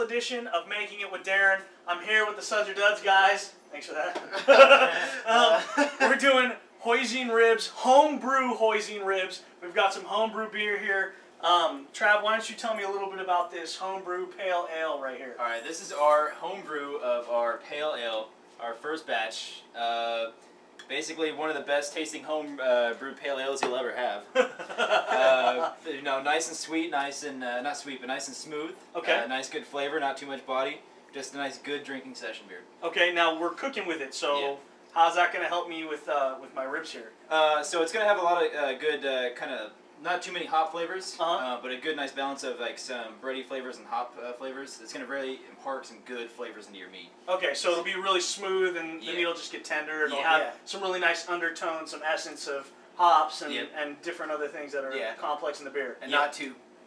special edition of Making It with Darren. I'm here with the Suds or Duds guys. Thanks for that. We're doing Hoisin ribs, homebrew Hoisin ribs. We've got some homebrew beer here. Trav, why don't you tell me a little bit about this homebrew pale ale right here? All right, this is our homebrew of our pale ale, our first batch. Basically, one of the best tasting home brewed pale ales you'll ever have. You know, nice and sweet, nice and not sweet, but nice and smooth. Okay. Nice, good flavor, not too much body. Just a nice, good drinking session beer. Okay, now we're cooking with it, so yeah. How's that going to help me with my ribs here? So it's going to have a lot of good kind of, not too many hop flavors, but a good nice balance of like some bready flavors and hop flavors. It's going to really impart some good flavors into your meat. Okay, so it'll be really smooth and the meat will just get tender. It'll have some really nice undertones, some essence of hops and different other things that are complex in the beer. And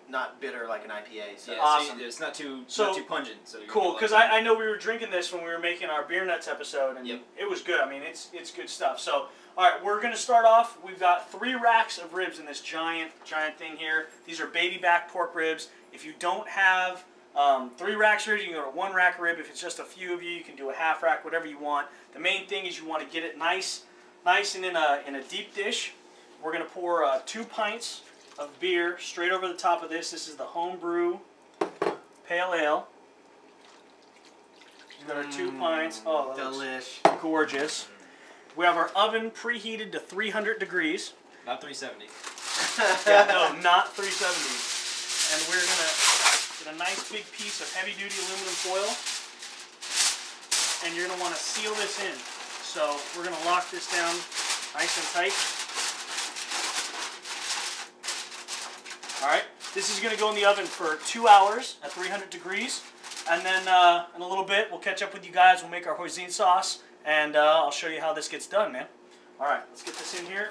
not bitter like an IPA. So awesome. So it's not too pungent. So cool, because I know we were drinking this when we were making our beer nuts episode, and it was good. I mean, it's good stuff. So, all right, we're going to start off. We've got 3 racks of ribs in this giant thing here. These are baby back pork ribs. If you don't have 3 racks of ribs, you can go to 1 rack rib. If it's just a few of you, you can do a half rack, whatever you want. The main thing is you want to get it nice and in a deep dish. We're going to pour 2 pints of beer straight over the top of this. This is the homebrew pale ale. We've got our 2 pints. Oh, that looks gorgeous. We have our oven preheated to 300 degrees. Not 370. Yeah, no, not 370. And we're going to get a nice big piece of heavy-duty aluminum foil. And you're going to want to seal this in. So we're going to lock this down nice and tight. Alright, this is going to go in the oven for 2 hours at 300 degrees. And then in a little bit, we'll catch up with you guys. We'll make our Hoisin sauce. And I'll show you how this gets done, man. Alright, let's get this in here.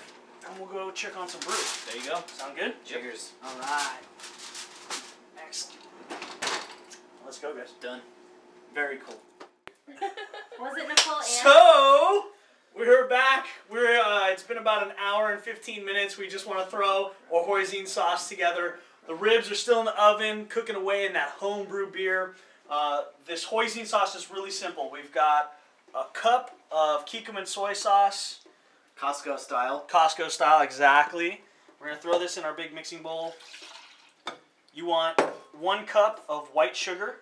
And we'll go check on some brew. There you go. Sound good? Cheers. Alright. Excellent. Let's go, guys. Done. Very cool. Was it Nicole and? So, we're back. It's been about an hour and 15 minutes. We just want to throw our Hoisin sauce together. The ribs are still in the oven, cooking away in that homebrew beer. This Hoisin sauce is really simple. We've got a cup of Kikkoman soy sauce. Costco style. Costco style, exactly. We're going to throw this in our big mixing bowl. You want 1 cup of white sugar.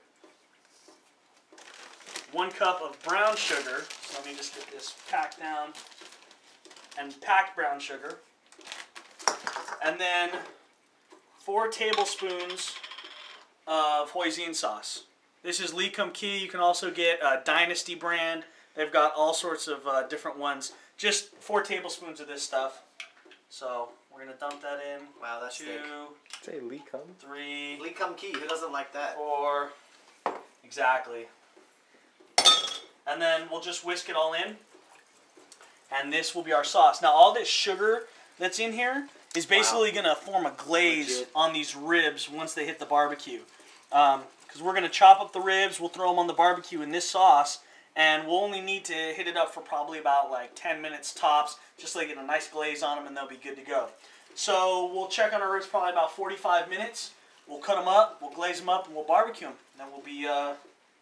1 cup of brown sugar. So let me just get this packed down. And packed brown sugar. And then 4 tablespoons of Hoisin sauce. This is Lee Kum Kee. You can also get a Dynasty brand. They've got all sorts of different ones. Just 4 tablespoons of this stuff. So we're going to dump that in. Wow, that's 2, thick. Say Lee Kum? 3, Lee Kum Kee, who doesn't like that? 4. Exactly. And then we'll just whisk it all in. And this will be our sauce. Now all this sugar that's in here is basically going to form a glaze on these ribs once they hit the barbecue. Because we're going to chop up the ribs, we'll throw them on the barbecue in this sauce, and we'll only need to hit it up for probably about like 10 minutes tops, just to get a nice glaze on them and they'll be good to go. So we'll check on our ribs probably about 45 minutes. We'll cut them up, we'll glaze them up, and we'll barbecue them. And then we'll be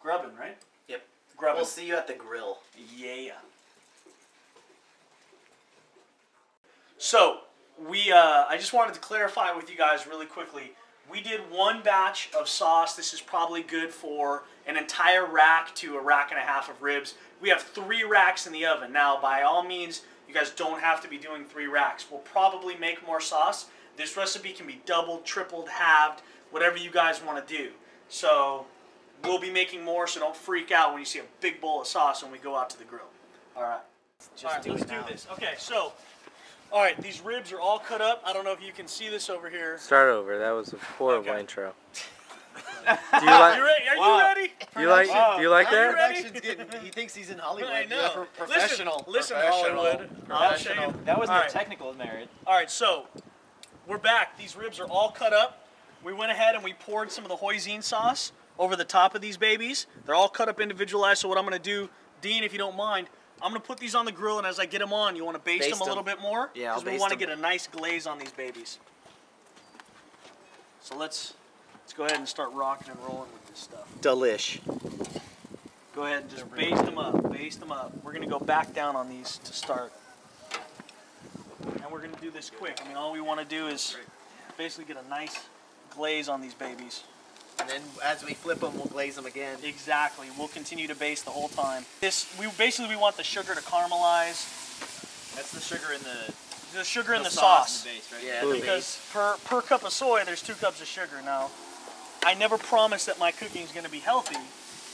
grubbing, right? Yep. Grubbing. We'll see you at the grill. Yeah. So, I just wanted to clarify with you guys really quickly. We did 1 batch of sauce. This is probably good for an entire rack to a rack and a half of ribs. We have 3 racks in the oven. Now, by all means, you guys don't have to be doing 3 racks. We'll probably make more sauce. This recipe can be doubled, tripled, halved, whatever you guys want to do. So, we'll be making more, so don't freak out when you see a big bowl of sauce when we go out to the grill. All right. Let's do this. Okay, so... All right, these ribs are all cut up. I don't know if you can see this over here. Start over. That was a horrible intro. Do you like? Are you ready? Do you like that? He thinks he's in Hollywood. I know. Professional. Listen, Hollywood. Professional. That was the technical merit. All right, so we're back. These ribs are all cut up. We went ahead and we poured some of the Hoisin sauce over the top of these babies. They're all cut up individualized. So what I'm going to do, Dean, if you don't mind, I'm going to put these on the grill, and as I get them on, you want to baste them a little bit more? Yeah, because we want to get a nice glaze on these babies. So let's Let's go ahead and start rocking and rolling with this stuff. Delish. Go ahead and just baste them up, baste them up. We're gonna go back down on these to start. And we're gonna do this quick. I mean, all we wanna do is basically get a nice glaze on these babies. And then as we flip them, we'll glaze them again. Exactly. We'll continue to baste the whole time. We want the sugar to caramelize. That's the sugar in the sugar in the sauce. And the base, right? Yeah. Because per cup of soy, there's 2 cups of sugar. Now, I never promise that my cooking is going to be healthy.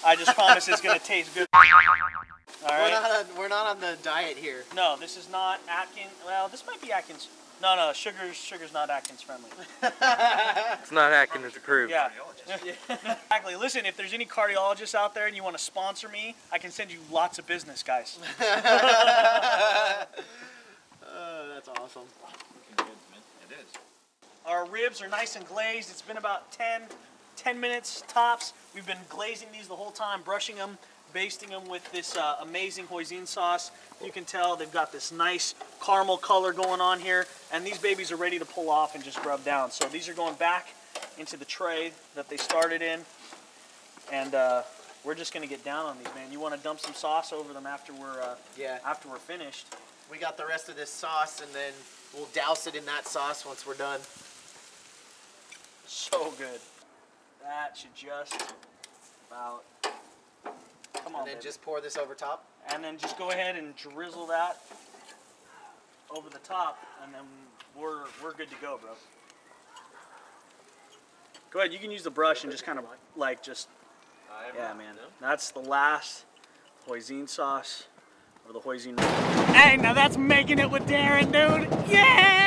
I just promise it's going to taste good. All right. We're not on the diet here. No, this is not Atkins. Well, this might be Atkins. No, sugar's not Atkins friendly. It's not Atkins approved. Yeah. Exactly. Listen, if there's any cardiologists out there and you want to sponsor me, I can send you lots of business, guys. That's awesome. It is. Our ribs are nice and glazed. It's been about 10 minutes tops. We've been glazing these the whole time, brushing them, basting them with this amazing Hoisin sauce. You can tell they've got this nice caramel color going on here, and these babies are ready to pull off and just rub down. So these are going back into the tray that they started in, and we're just gonna get down on these, man. You want to dump some sauce over them after we're finished. We got the rest of this sauce, and then we'll douse it in that sauce once we're done. So good. That should just about come on. And then baby. just pour this over top. And then just go ahead and drizzle that over the top, and then we're good to go, bro. Go ahead, you can use the brush and just kind of like yeah, man. That's the last Hoisin sauce or the Hoisin. Hey, now that's making it with Darren, dude. Yeah.